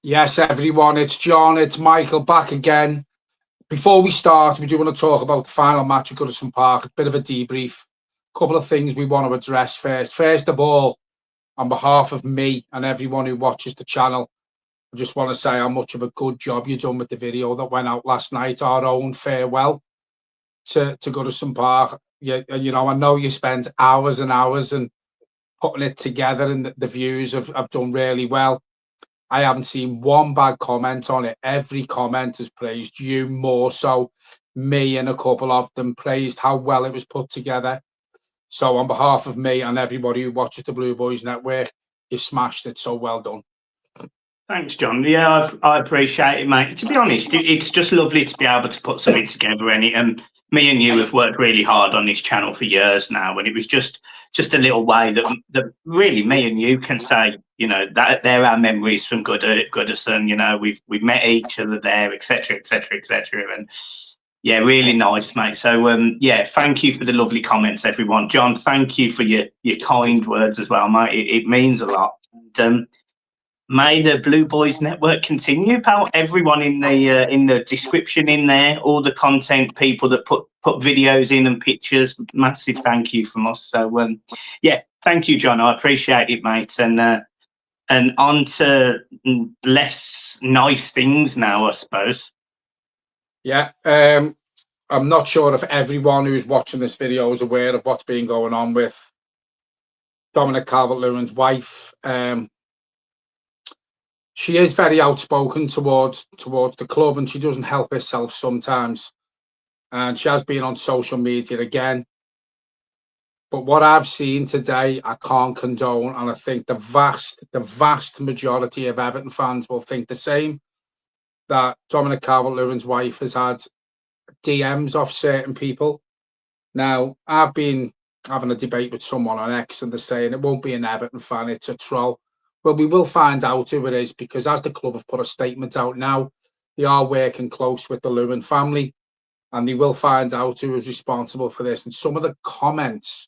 Yes, everyone, it's John, it's Michael back again. Before we start, we do want to talk about the final match at Goodison Park, a bit of a debrief, a couple of things we want to address first. First of all, on behalf of me and everyone who watches the channel, I just want to say how much of a good job you've done with the video that went out last night, our own farewell to Goodison Park. You know you spent hours and hours and putting it together, and the views have done really well. I haven't seen one bad comment on it. Every comment has praised you, more so me, and a couple of them praised how well it was put together. So on behalf of me and everybody who watches the Blue Boys Network, you smashed it. So well done. Thanks, John. Yeah, I appreciate it, mate. To be honest, it's just lovely to be able to put something together. And me and you have worked really hard on this channel for years now, and it was just a little way that really me and you can say, you know, that they're our memories from Goodison. You know, we've met each other there, etc., etc., etc. And yeah, really nice, mate. So yeah, thank you for the lovely comments, everyone. John, thank you for your kind words as well, mate. It means a lot. And may the Blue Boys Network continue, pal. Everyone in the description in there, all the content people that put videos in and pictures, massive thank you from us. So yeah, thank you, John. I appreciate it, mate. And on to less nice things now, I suppose. Yeah, I'm not sure if everyone who's watching this video is aware of what's been going on with Dominic Calvert-Lewin's wife. She is very outspoken towards the club, and she doesn't help herself sometimes. And she has been on social media again. But what I've seen today, I can't condone, and I think the vast majority of Everton fans will think the same. That Dominic Calvert-Lewin's wife has had DMs off certain people. Now, I've been having a debate with someone on X, and they're saying it won't be an Everton fan, it's a troll. Well, we will find out who it is, because as the club have put a statement out now, they are working close with the Lewin family, and they will find out who is responsible for this. And some of the comments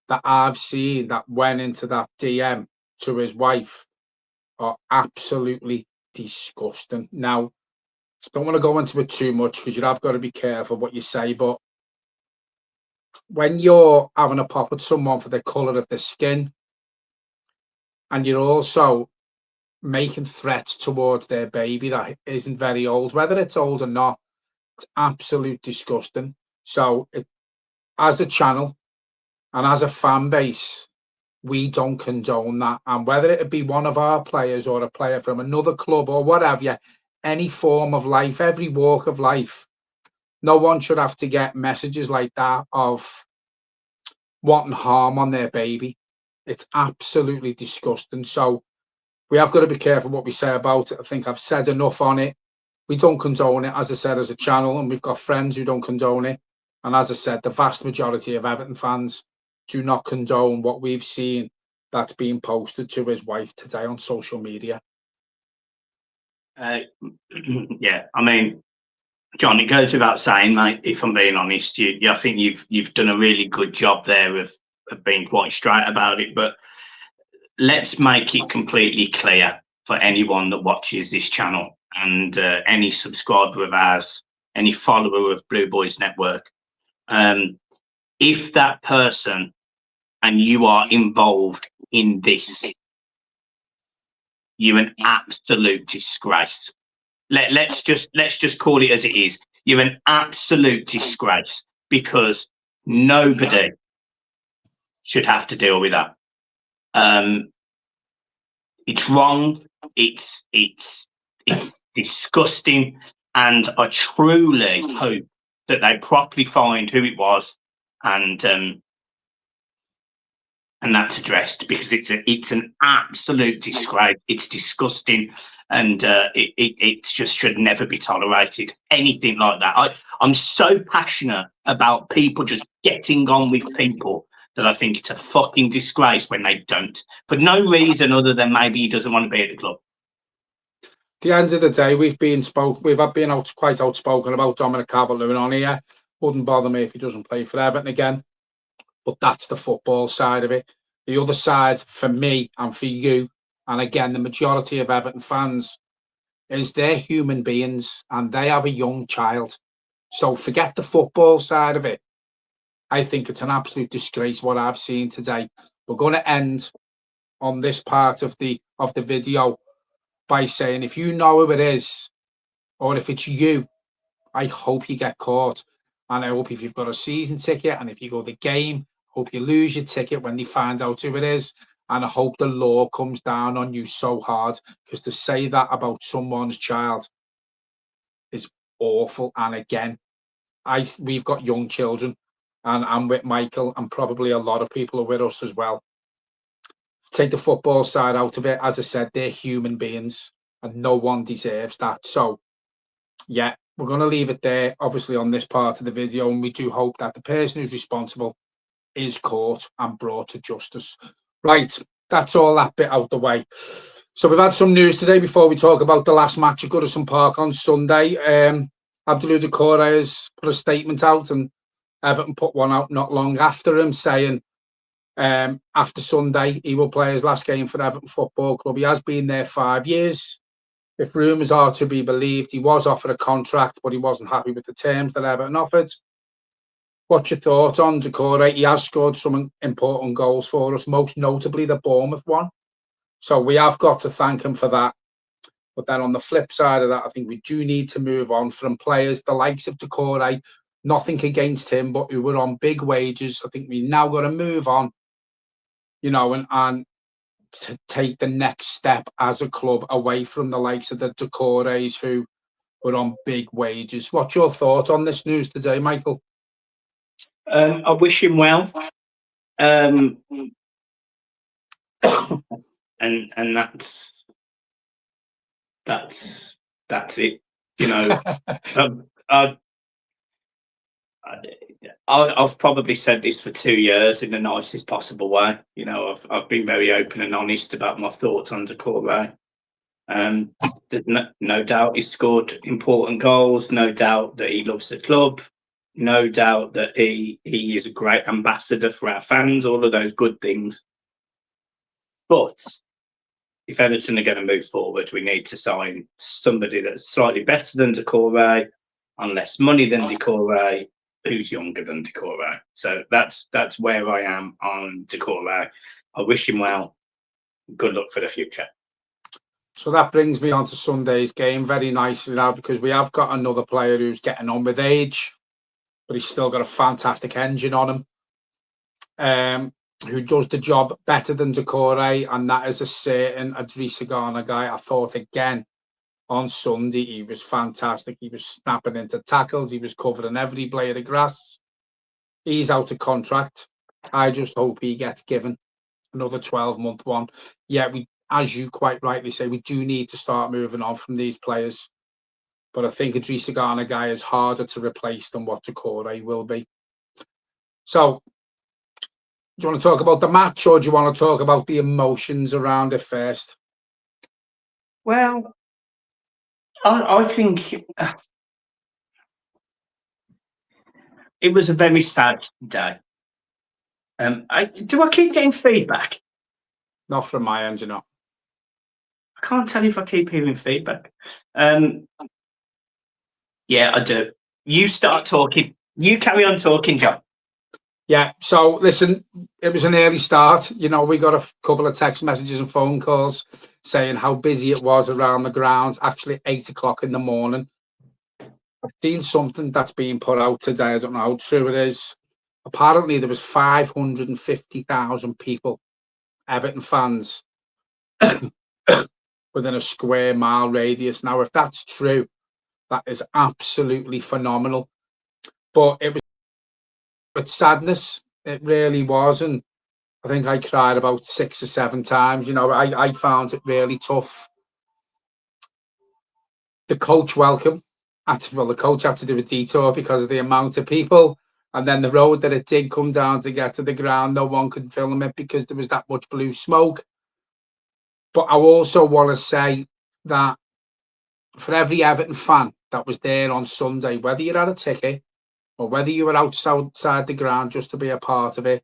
that I've seen that went into that DM to his wife are absolutely disgusting. Now, I don't want to go into it too much, because you have got to be careful what you say, but when you're having a pop at someone for the colour of their skin, and you're also making threats towards their baby that isn't very old, whether it's old or not, it's absolute disgusting. So as a channel and as a fan base, we don't condone that. And whether it be one of our players or a player from another club or whatever, any form of life, every walk of life, no one should have to get messages like that of wanting harm on their baby. It's absolutely disgusting. So we have got to be careful what we say about it. I think I've said enough on it. We don't condone it, as I said, as a channel, and we've got friends who don't condone it. And as I said, the vast majority of Everton fans do not condone what we've seen that's being posted to his wife today on social media. Yeah, I mean, John, it goes without saying, mate, if I'm being honest, I think you've done a really good job there of being quite straight about it. But let's make it completely clear for anyone that watches this channel and any subscriber of ours, any follower of Blue Boys Network, if that person and you are involved in this, you're an absolute disgrace. Let's just call it as it is. You're an absolute disgrace, because nobody should have to deal with that. It's wrong. It's disgusting, and I truly hope that they properly find who it was, and that's addressed, because it's an absolute disgrace. It's disgusting, and it just should never be tolerated. Anything like that. I'm so passionate about people just getting on with people that I think it's a fucking disgrace when they don't, for no reason other than maybe he doesn't want to be at the club. At the end of the day, we've been quite outspoken about Dominic Calvert-Lewin on here. Wouldn't bother me if he doesn't play for Everton again. But that's the football side of it. The other side, for me and for you and again, the majority of Everton fans, is they're human beings and they have a young child. So forget the football side of it. I think it's an absolute disgrace what I've seen today. We're going to end on this part of the video by saying, if you know who it is, or if it's you, I hope you get caught. And I hope if you've got a season ticket and if you go to the game, hope you lose your ticket when they find out who it is. And I hope the law comes down on you so hard, because to say that about someone's child is awful. And again, we've got young children, and I'm with Michael, and probably a lot of people are with us as well. Take the football side out of it. As I said, they're human beings and no one deserves that. So yeah, we're going to leave it there, obviously, on this part of the video, and we do hope that the person who's responsible is caught and brought to justice. Right, that's all that bit out the way. So we've had some news today before we talk about the last match at Goodison Park on Sunday. Doucoure has put a statement out, and Everton put one out not long after him, saying after Sunday he will play his last game for Everton Football Club. He has been there 5 years. If rumours are to be believed, he was offered a contract, but he wasn't happy with the terms that Everton offered. What's your thoughts on Doucoure? He has scored some important goals for us, most notably the Bournemouth one. So we have got to thank him for that. But then on the flip side of that, I think we do need to move on from players the likes of Doucoure. Nothing against him, but who were on big wages. I think we now got to move on, you know, and to take the next step as a club away from the likes of the Doucoures who were on big wages. What's your thought on this news today, Michael? I wish him well. And that's it. You know, I've probably said this for 2 years in the nicest possible way. You know, I've been very open and honest about my thoughts on Doucoure. There's no doubt he scored important goals. No doubt that he loves the club. No doubt that he is a great ambassador for our fans. All of those good things. But if Everton are going to move forward, we need to sign somebody that's slightly better than Doucoure, on less money than Doucoure, who's younger than Doucoure. So that's where I am on Doucoure. I wish him well. Good luck for the future. So that brings me on to Sunday's game very nicely now, because we have got another player who's getting on with age, but he's still got a fantastic engine on him, who does the job better than Doucoure, and that is a certain Idrissa Gana guy. I thought again on Sunday he was fantastic. He was snapping into tackles. He was covering every blade of grass. He's out of contract. I just hope he gets given another 12-month one. Yeah, we, as you quite rightly say, we do need to start moving on from these players. But I think Idrissa Gana guy is harder to replace than what Doucoure will be. So, do you want to talk about the match, or do you want to talk about the emotions around it first? Well, I think it was a very sad day. Do I keep getting feedback? Not from my end, you know. I can't tell if I keep hearing feedback. Yeah, I do. You start talking. You carry on talking, John. Yeah, so listen, it was an early start. You know, we got a couple of text messages and phone calls saying how busy it was around the grounds. Actually, 8 o'clock in the morning. I've seen something that's being put out today. I don't know how true it is. Apparently, there was 550,000 people, Everton fans, within a square mile radius. Now, if that's true, that is absolutely phenomenal. But it was with sadness, it really was. And I think I cried about 6 or 7 times. You know, I found it really tough. The coach welcome, the coach had to do a detour because of the amount of people. And then the road that it did come down to get to the ground, no one could film it because there was that much blue smoke. But I also want to say that for every Everton fan that was there on Sunday, whether you had a ticket or whether you were outside the ground just to be a part of it,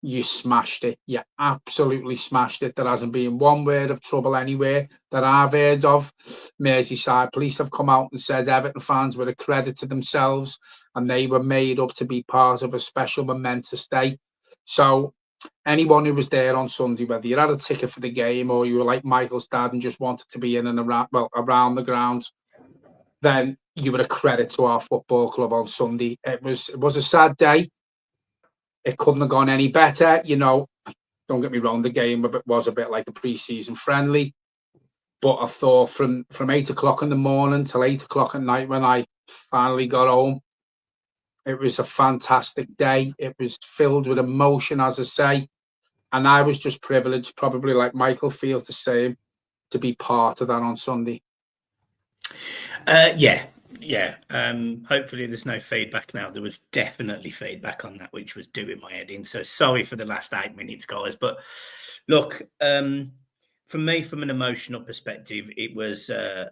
you smashed it. You absolutely smashed it. There hasn't been one word of trouble anywhere that I've heard of. Merseyside police have come out and said Everton fans were a credit to themselves and they were made up to be part of a special momentous day. So anyone who was there on Sunday, whether you had a ticket for the game or you were like Michael's dad and just wanted to be in and around the grounds, then you were a credit to our football club on Sunday. It was a sad day. It couldn't have gone any better. Don't get me wrong, the game was a bit like a pre-season friendly. But I thought from 8 o'clock in the morning till 8 o'clock at night when I finally got home, it was a fantastic day. It was filled with emotion, as I say. And I was just privileged, probably like Michael feels the same, to be part of that on Sunday. Yeah. Hopefully there's no feedback now. There was definitely feedback on that, which was doing my head in. So sorry for the last 8 minutes, guys. But look, for me, from an emotional perspective, it was a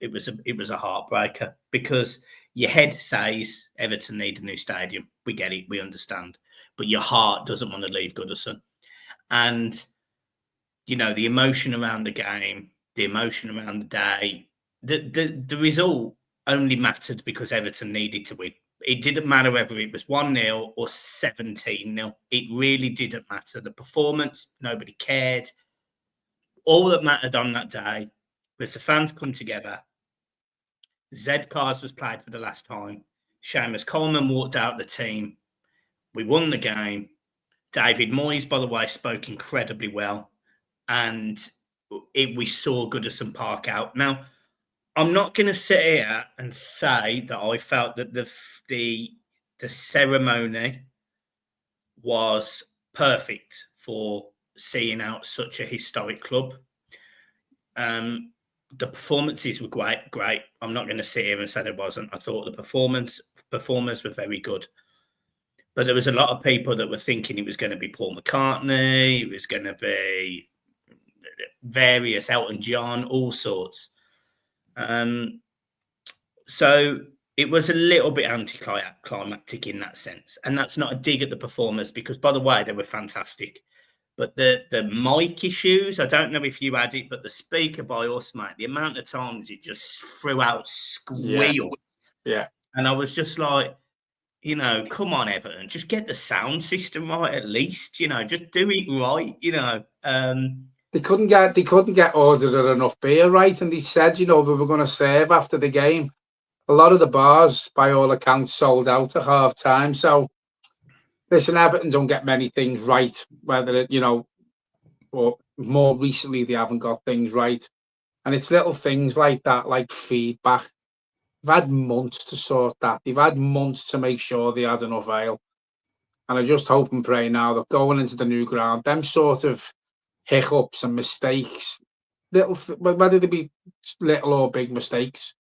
heartbreaker because your head says Everton need a new stadium. We get it, we understand, but your heart doesn't want to leave Goodison. And the emotion around the game, the emotion around the day, the result only mattered because Everton needed to win. It didn't matter whether it was 1-0 or 17-0. It really didn't matter. The performance, nobody cared. All that mattered on that day was the fans come together. Zcars was played for the last time. Seamus Coleman walked out the team. We won the game. David Moyes, by the way, spoke incredibly well. And we saw Goodison Park out. Now, I'm not going to sit here and say that I felt that the ceremony was perfect for seeing out such a historic club. The performances were great. I'm not going to sit here and say it wasn't. I thought the performers were very good. But there was a lot of people that were thinking it was going to be Paul McCartney, it was going to be various Elton John, all sorts. So it was a little bit anticlimactic in that sense. And that's not a dig at the performers because, by the way, they were fantastic. But the mic issues, I don't know if you had it, but the speaker by us, mate, the amount of times it just threw out squeal. Yeah. And I was just like, come on, Everton, just get the sound system right at least, just do it right, They couldn't get ordered enough beer right, and they said, we were going to serve after the game. A lot of the bars, by all accounts, sold out at half time. So, listen, Everton don't get many things right, whether or more recently they haven't got things right, and it's little things like that, like feedback. They've had months to sort that. They've had months to make sure they had enough ale, and I just hope and pray now that going into the new ground, them sort of hiccups and mistakes, whether they be little or big mistakes,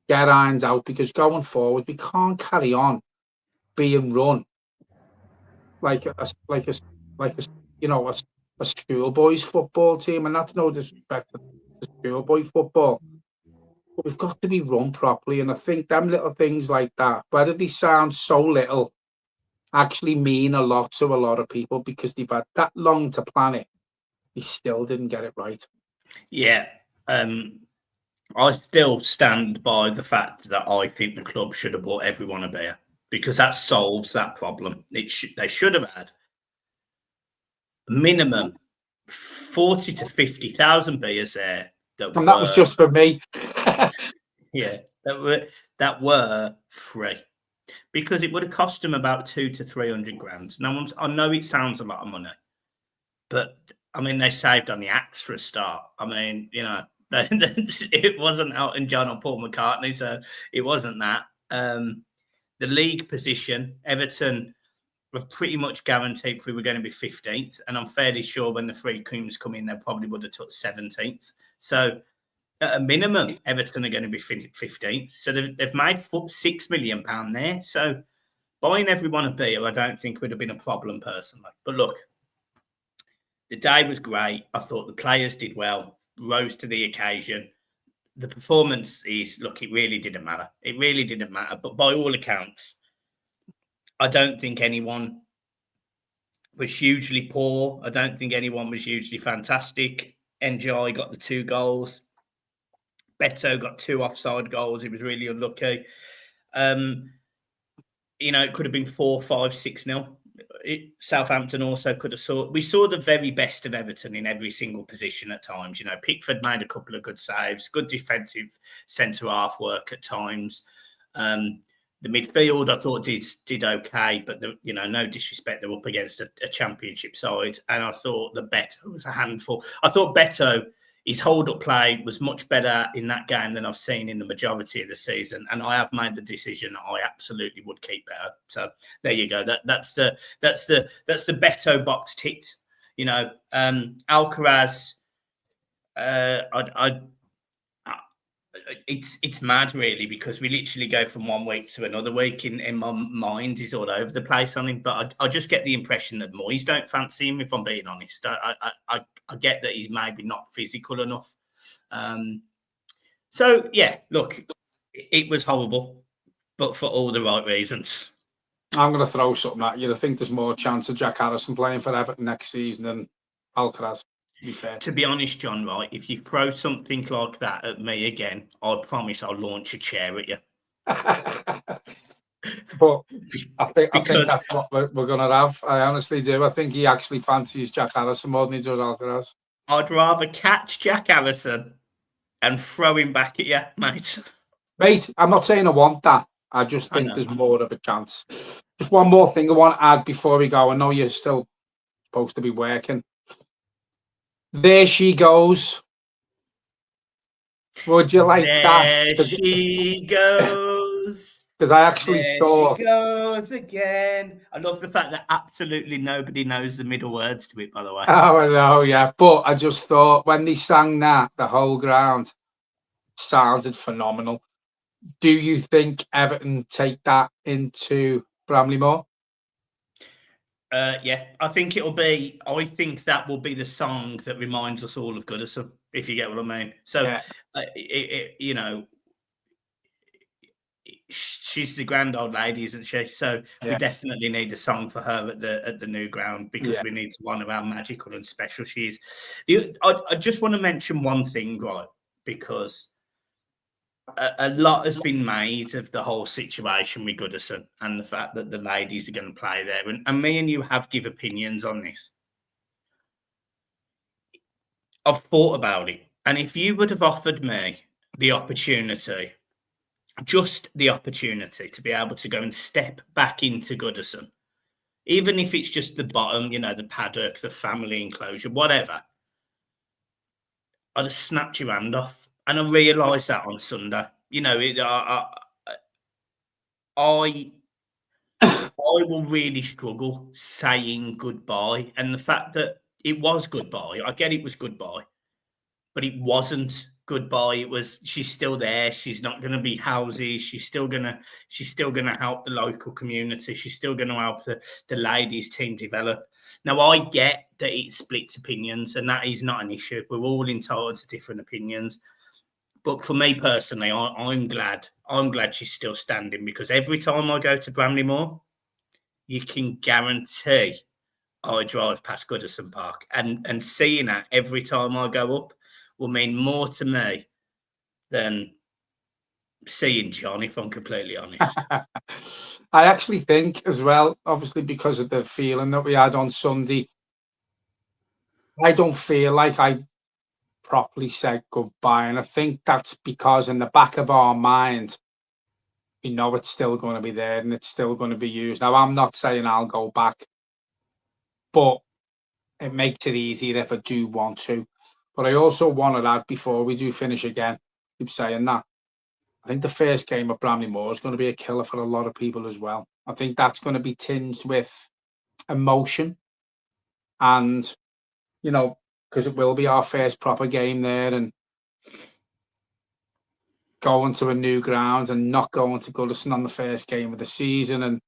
get ironed out, because going forward we can't carry on being run like a schoolboys football team, and that's no disrespect to schoolboy football, but we've got to be run properly. And I think them little things like that, whether they sound so little, actually mean a lot to a lot of people because they've had that long to plan it. He still didn't get it right. Yeah. I still stand by the fact that I think the club should have bought everyone a beer because that solves that problem. They should have had minimum 40 to 50,000 beers there. That was just for me. Yeah, that were free because it would have cost them about 200 to 300 grand. Now, I know it sounds a lot of money, but I mean, they saved on the acts for a start. I mean, it wasn't Elton John or Paul McCartney, so it wasn't that. The league position, Everton were pretty much guaranteed we were going to be 15th, and I'm fairly sure when the three creams come in, they probably would have took 17th. So at a minimum, Everton are going to be 15th. So they've made £6 million there. So buying everyone a beer, I don't think would have been a problem personally. But look, the day was great. I thought the players did well, rose to the occasion. The performance is, look, it really didn't matter. It really didn't matter. But by all accounts, I don't think anyone was hugely poor. I don't think anyone was hugely fantastic. NGI got the 2 goals. Beto got 2 offside goals. He was really unlucky. It could have been 4-5, 6-0. Southampton also could have we saw the very best of Everton in every single position at times. Pickford made a couple of good saves, good defensive centre-half work at times. The midfield, I thought, did okay, but no disrespect, they're up against a championship side, and I thought that Beto was a handful. I thought Beto, his hold-up play was much better in that game than I've seen in the majority of the season, and I have made the decision that I absolutely would keep Beto. So there you go. That's the Beto box ticked. Alcaraz. It's mad, really, because we literally go from one week to another week. In my mind, he's all over the place on him. But I just get the impression that Moyes don't fancy him, if I'm being honest. I get that he's maybe not physical enough. So, yeah, look, it was horrible, but for all the right reasons. I'm going to throw something at you. I think there's more chance of Jack Harrison playing for Everton next season than Alcaraz, to be fair. To be honest, John, right, if you throw something like that at me again, I promise I'll launch a chair at you. But I think that's what we're going to have. I honestly do. I think he actually fancies Jack Harrison more than he does Alcaraz. I'd rather catch Jack Harrison and throw him back at you, mate. Mate, I'm not saying I want that. I just think there's more of a chance. Just one more thing I want to add before we go. I know you're still supposed to be working. There she goes. Would you like that? There she goes. Because I actually thought. She goes again. I love the fact that absolutely nobody knows the middle words to it, by the way. Oh, I know, yeah. But I just thought when they sang that, the whole ground sounded phenomenal. Do you think Everton take that into Bramley-Moore? Yeah, I think that will be the song that reminds us all of Goodison, if you get what I mean. So, yeah. She's the grand old lady, isn't she? So we definitely need a song for her at the new ground, because we need to honor how magical and special she is. I just want to mention one thing, right? Because a lot has been made of the whole situation with Goodison and the fact that the ladies are going to play there. And me and you have give opinions on this. I've thought about it. And if you would have offered me the opportunity, just the opportunity to be able to go and step back into Goodison, even if it's just the bottom, the paddock, the family enclosure, whatever, I'd have snapped your hand off. And I realised that on Sunday. I will really struggle saying goodbye. And the fact that it was goodbye, I get it was goodbye, but it wasn't goodbye. It was, she's still there. She's not going to be houses. She's still going to help the local community. She's still going to help the ladies team develop. Now, I get that it splits opinions, and that is not an issue. We're all entitled to different opinions. But for me personally, I'm glad she's still standing, because every time I go to Bramley-Moore, you can guarantee I drive past Goodison Park, and seeing that every time I go up will mean more to me than seeing John, if I'm completely honest. I actually think as well, obviously because of the feeling that we had on Sunday, I don't feel like I properly said goodbye, and I think that's because in the back of our mind we know it's still going to be there and it's still going to be used. Now, I'm not saying I'll go back, but it makes it easier if I do want to. But I also want to add, before we do finish again, keep saying that, I think the first game at Bramley-Moore is going to be a killer for a lot of people as well. I think that's going to be tinged with emotion, and because it will be our first proper game there, and going to a new ground and not going to Goodison on the first game of the season, and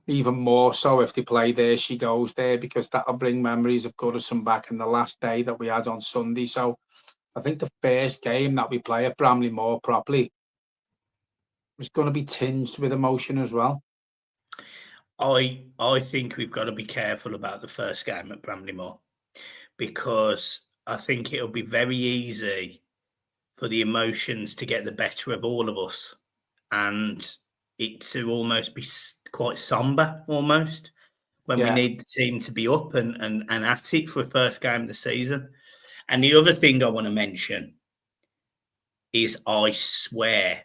even more so if they play There She Goes there, because that'll bring memories of Goodison back in the last day that we had on Sunday. So I think the first game that we play at Bramley-Moore properly is going to be tinged with emotion as well. I think we've got to be careful about the first game at Bramley-Moore, because I think it'll be very easy for the emotions to get the better of all of us, and it to almost be quite somber almost when we need the team to be up and at it for a first game of the season. And the other thing I want to mention is I swear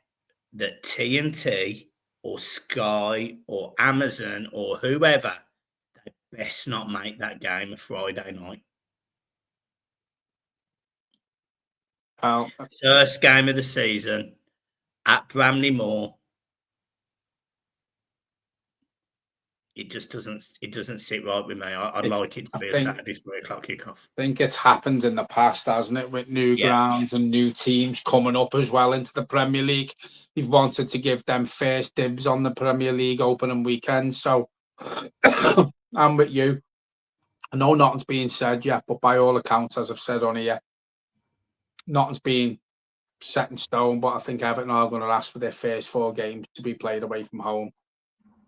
that TNT or Sky or Amazon or whoever, they best not make that game a Friday night. First game of the season at Bramley-Moore. It just doesn't sit right with me. I'd like it to be a Saturday 3 o'clock kickoff. I think it's happened in the past, hasn't it, with new grounds and new teams coming up as well into the Premier League. They've wanted to give them first dibs on the Premier League opening weekend. So I'm with you. I know nothing's being said yet, but by all accounts, as I've said on here, nothing's been set in stone. But I think Everton are going to ask for their first 4 games to be played away from home.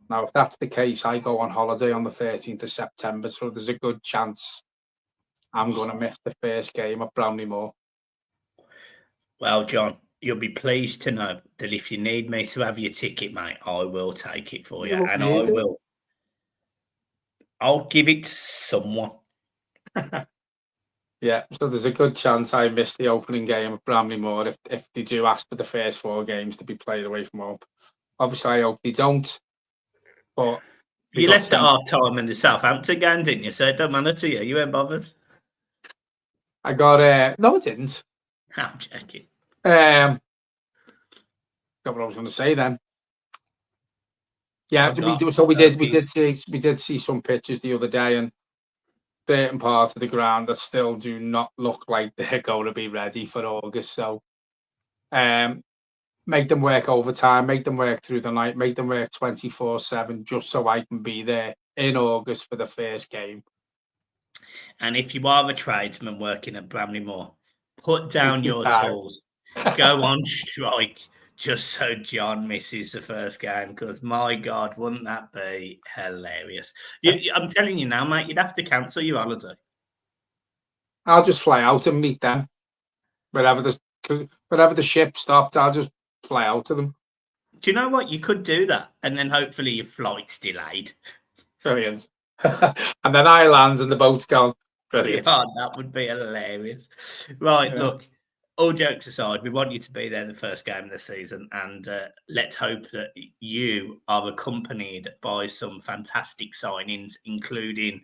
Now, if that's the case, I go on holiday on the 13th of September, so there's a good chance I'm going to miss the first game at Bramley-Moore. Well, John, you'll be pleased to know that if you need me to have your ticket, mate, I will take it for you. And I'll give it to someone. Yeah, so there's a good chance I miss the opening game at Bramley-Moore if they do ask for the first 4 games to be played away from home. Obviously, I hope they don't. But you left at half time in the Southampton game, didn't you? So it don't matter to you. You weren't bothered. I got no, I didn't. I'm checking. Got what I was going to say then. Yeah, we did see some pictures the other day, and certain parts of the ground that still do not look like they're going to be ready for August. So, make them work overtime, make them work through the night, make them work 24/7, just so I can be there in August for the first game. And if you are a tradesman working at Bramley-Moore, put down your tools, go on strike, just so John misses the first game, because my God, wouldn't that be hilarious? I'm telling you now, mate, you'd have to cancel your holiday. I'll just fly out and meet them. Wherever the ship stopped, I'll just fly out to them. Do you know what? You could do that, and then hopefully your flight's delayed. Brilliant. And then I land and the boat's gone. Brilliant. Oh, that would be hilarious. Right, look, all jokes aside, we want you to be there the first game of the season, and let's hope that you are accompanied by some fantastic signings, including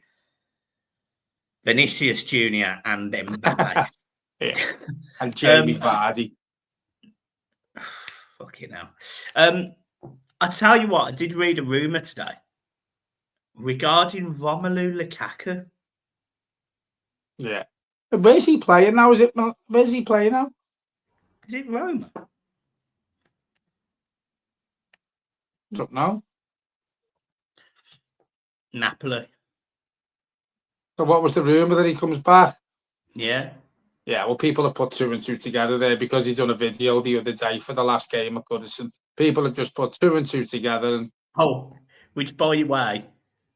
Vinicius Jr. and Mbappe. And Jamie Vardy. Fucking hell. I tell you what, I did read a rumour today regarding Romelu Lukaku. Yeah. Where's he playing now? Where's he playing now? Is it Roma? Don't know. Napoli. So what was the rumour that he comes back? Yeah. Yeah, well, people have put 2 and 2 together there because he's done a video the other day for the last game at Goodison. People have just put 2 and 2 together. And which, by the way,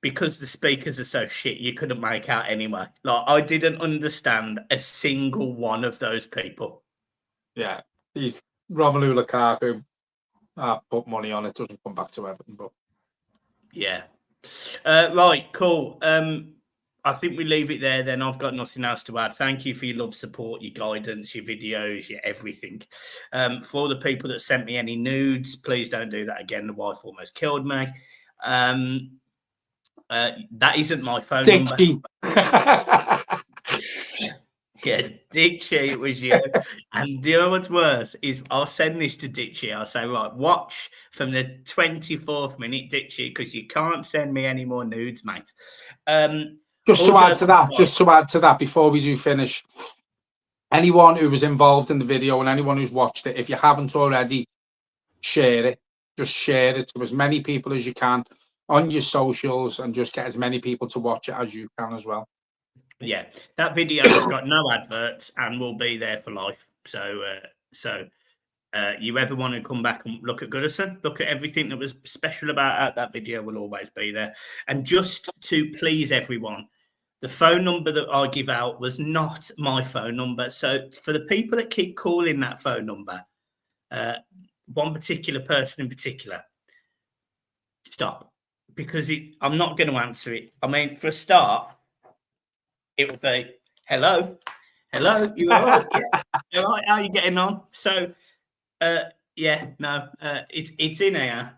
because the speakers are so shit, you couldn't make out anyway. Like, I didn't understand a single one of those people. Yeah, he's Romelu Lukaku. I put money on it. Doesn't come back to Everton, but yeah. Right, cool. I think we leave it there then. I've got nothing else to add. Thank you for your love, support, your guidance, your videos, your everything. For all the people that sent me any nudes, please don't do that again. The wife almost killed me. That isn't my phone number. Yeah, Ditchy was you. And you know what's worse is I'll send this to Ditchy. I'll say, right, watch from the 24th minute, Ditchy, because you can't send me any more nudes, mate. Just to add to that, before we do finish, anyone who was involved in the video and anyone who's watched it, if you haven't already, share it. Just share it to as many people as you can on your socials and just get as many people to watch it as you can as well. Yeah, that video has got no adverts and will be there for life. So you ever want to come back and look at Goodison, look at everything that was special about that video will always be there. And just to please everyone, the phone number that I give out was not my phone number. So for the people that keep calling that phone number, one particular person in particular, stop, because I'm not going to answer it. I mean, for a start, it would be, hello, you all right? Yeah. All right, how are you getting on? So, yeah, no, it's in here,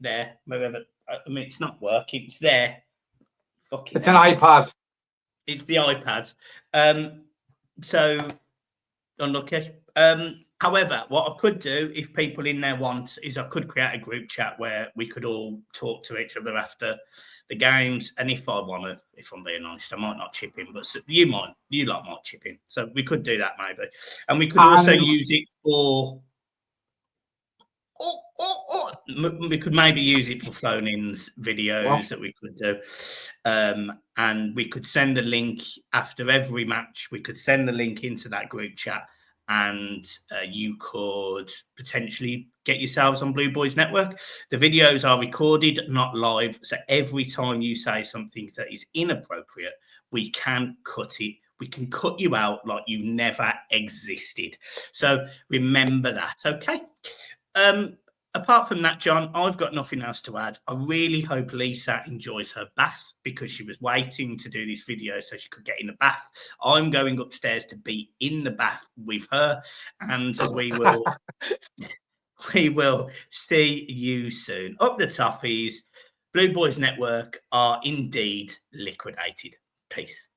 there, wherever. I mean, it's not working. It's there. Fucking it's an iPad. It's the iPad. So unlucky. However, what I could do, if people in there want, is I could create a group chat where we could all talk to each other after the games. And if I want to, if I'm being honest, I might not chip in, but you lot might chip in. So we could do that maybe. And we could also use it for... we could maybe use it for phone-ins, videos that we could do. And we could send a link after every match. We could send the link into that group chat, and you could potentially get yourselves on Blue Boys Network. The videos are recorded, not live. So every time you say something that is inappropriate, we can cut it. We can cut you out like you never existed. So remember that, okay? Apart from that, John, I've got nothing else to add. I really hope Lisa enjoys her bath, because she was waiting to do this video so she could get in the bath. I'm going upstairs to be in the bath with her, and we will see you soon. Up the toppies, Blue Boys Network are indeed liquidated. Peace.